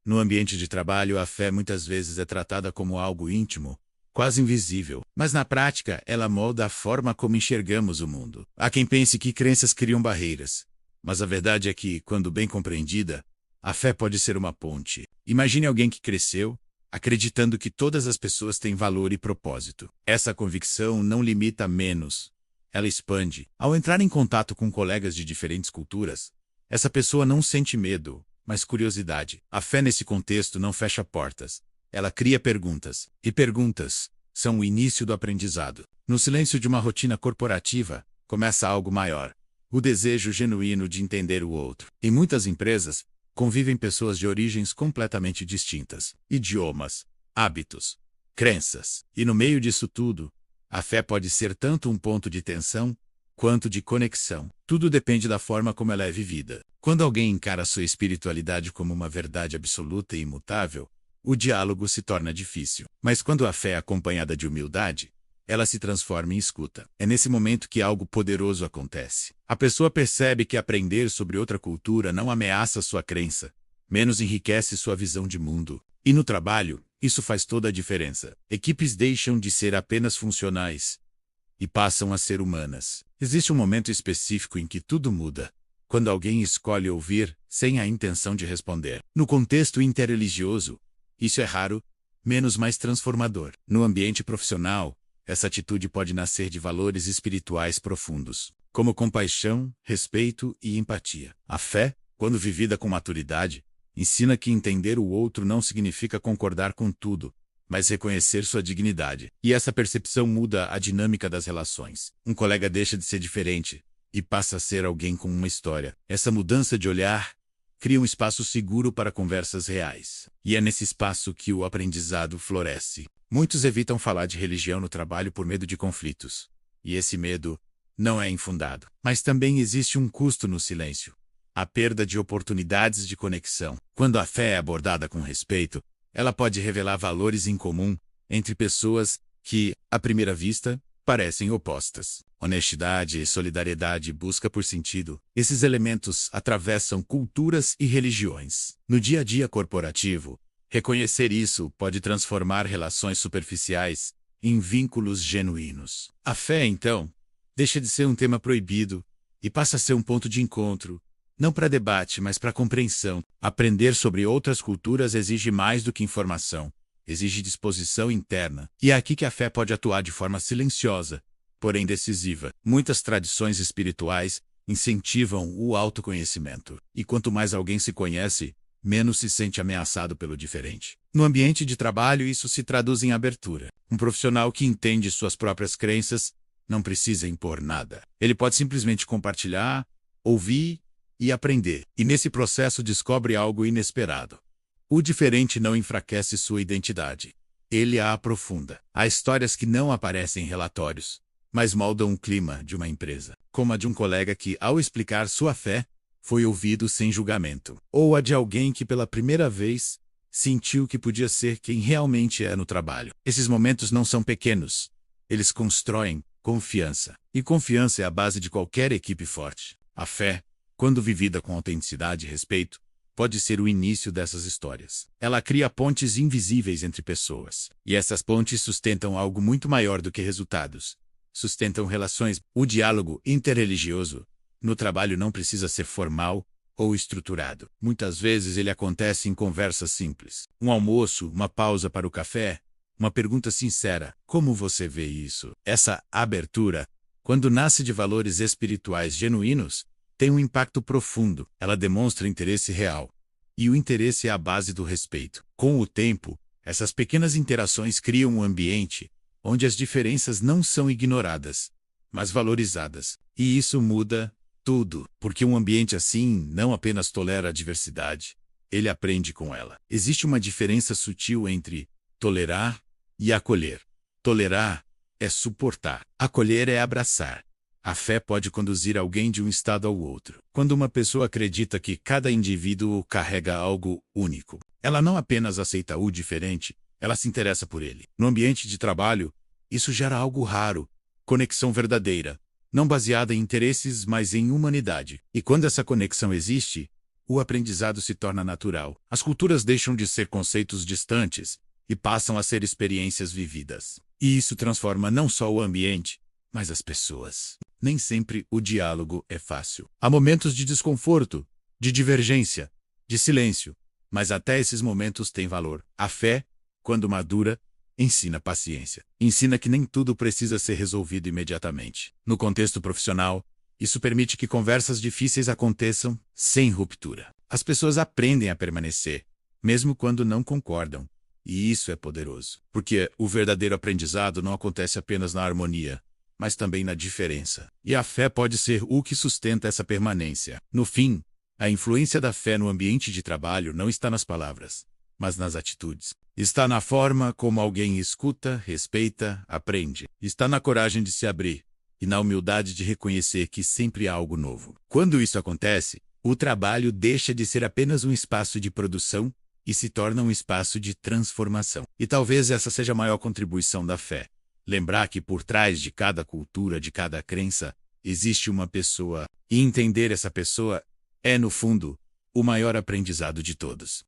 No ambiente de trabalho, a fé muitas vezes é tratada como algo íntimo, quase invisível, mas na prática ela molda a forma como enxergamos o mundo. Há quem pense que crenças criam barreiras, mas a verdade é que, quando bem compreendida, a fé pode ser uma ponte. Imagine alguém que cresceu acreditando que todas as pessoas têm valor e propósito. Essa convicção não limita menos, ela expande. Ao entrar em contato com colegas de diferentes culturas, essa pessoa não sente medo, mas curiosidade. A fé nesse contexto não fecha portas. Ela cria perguntas. E perguntas são o início do aprendizado. No silêncio de uma rotina corporativa, começa algo maior. O desejo genuíno de entender o outro. Em muitas empresas, convivem pessoas de origens completamente distintas. Idiomas, hábitos, crenças. E no meio disso tudo, a fé pode ser tanto um ponto de tensão, quanto de conexão. Tudo depende da forma como ela é vivida. Quando alguém encara sua espiritualidade como uma verdade absoluta e imutável, o diálogo se torna difícil. Mas quando a fé é acompanhada de humildade, ela se transforma em escuta. É nesse momento que algo poderoso acontece. A pessoa percebe que aprender sobre outra cultura não ameaça sua crença, menos enriquece sua visão de mundo. E no trabalho, isso faz toda a diferença. Equipes deixam de ser apenas funcionais e passam a ser humanas. Existe um momento específico em que tudo muda, quando alguém escolhe ouvir sem a intenção de responder. No contexto interreligioso, isso é raro, menos mais transformador. No ambiente profissional, essa atitude pode nascer de valores espirituais profundos, como compaixão, respeito e empatia. A fé, quando vivida com maturidade, ensina que entender o outro não significa concordar com tudo, mas reconhecer sua dignidade. E essa percepção muda a dinâmica das relações. Um colega deixa de ser diferente e passa a ser alguém com uma história. Essa mudança de olhar cria um espaço seguro para conversas reais. E é nesse espaço que o aprendizado floresce. Muitos evitam falar de religião no trabalho por medo de conflitos. E esse medo não é infundado. Mas também existe um custo no silêncio. A perda de oportunidades de conexão. Quando a fé é abordada com respeito, ela pode revelar valores em comum entre pessoas que, à primeira vista, parecem opostas. Honestidade, solidariedade e busca por sentido. Esses elementos atravessam culturas e religiões. No dia a dia corporativo, reconhecer isso pode transformar relações superficiais em vínculos genuínos. A fé, então, deixa de ser um tema proibido e passa a ser um ponto de encontro, não para debate, mas para compreensão. Aprender sobre outras culturas exige mais do que informação. Exige disposição interna. E é aqui que a fé pode atuar de forma silenciosa, porém decisiva. Muitas tradições espirituais incentivam o autoconhecimento. E quanto mais alguém se conhece, menos se sente ameaçado pelo diferente. No ambiente de trabalho, isso se traduz em abertura. Um profissional que entende suas próprias crenças não precisa impor nada. Ele pode simplesmente compartilhar, ouvir e aprender. E nesse processo descobre algo inesperado. O diferente não enfraquece sua identidade. Ele a aprofunda. Há histórias que não aparecem em relatórios, mas moldam o clima de uma empresa. Como a de um colega que, ao explicar sua fé, foi ouvido sem julgamento. Ou a de alguém que, pela primeira vez, sentiu que podia ser quem realmente é no trabalho. Esses momentos não são pequenos. Eles constroem confiança. E confiança é a base de qualquer equipe forte. A fé, quando vivida com autenticidade e respeito, pode ser o início dessas histórias. Ela cria pontes invisíveis entre pessoas. E essas pontes sustentam algo muito maior do que resultados. Sustentam relações. O diálogo interreligioso no trabalho não precisa ser formal ou estruturado. Muitas vezes ele acontece em conversas simples. Um almoço, uma pausa para o café, uma pergunta sincera. Como você vê isso? Essa abertura, quando nasce de valores espirituais genuínos, tem um impacto profundo. Ela demonstra interesse real. E o interesse é a base do respeito. Com o tempo, essas pequenas interações criam um ambiente onde as diferenças não são ignoradas, mas valorizadas. E isso muda tudo, porque um ambiente assim não apenas tolera a diversidade, ele aprende com ela. Existe uma diferença sutil entre tolerar e acolher. Tolerar é suportar. Acolher é abraçar. A fé pode conduzir alguém de um estado ao outro. Quando uma pessoa acredita que cada indivíduo carrega algo único, ela não apenas aceita o diferente, ela se interessa por ele. No ambiente de trabalho, isso gera algo raro, conexão verdadeira, não baseada em interesses, mas em humanidade. E quando essa conexão existe, o aprendizado se torna natural. As culturas deixam de ser conceitos distantes e passam a ser experiências vividas. E isso transforma não só o ambiente, mas as pessoas. Nem sempre o diálogo é fácil. Há momentos de desconforto, de divergência, de silêncio, mas até esses momentos têm valor. A fé, quando madura, ensina paciência. Ensina que nem tudo precisa ser resolvido imediatamente. No contexto profissional, isso permite que conversas difíceis aconteçam sem ruptura. As pessoas aprendem a permanecer, mesmo quando não concordam. E isso é poderoso, porque o verdadeiro aprendizado não acontece apenas na harmonia, mas também na diferença. E a fé pode ser o que sustenta essa permanência. No fim, a influência da fé no ambiente de trabalho não está nas palavras, mas nas atitudes. Está na forma como alguém escuta, respeita, aprende. Está na coragem de se abrir e na humildade de reconhecer que sempre há algo novo. Quando isso acontece, o trabalho deixa de ser apenas um espaço de produção e se torna um espaço de transformação. E talvez essa seja a maior contribuição da fé. Lembrar que por trás de cada cultura, de cada crença, existe uma pessoa, e entender essa pessoa é, no fundo, o maior aprendizado de todos.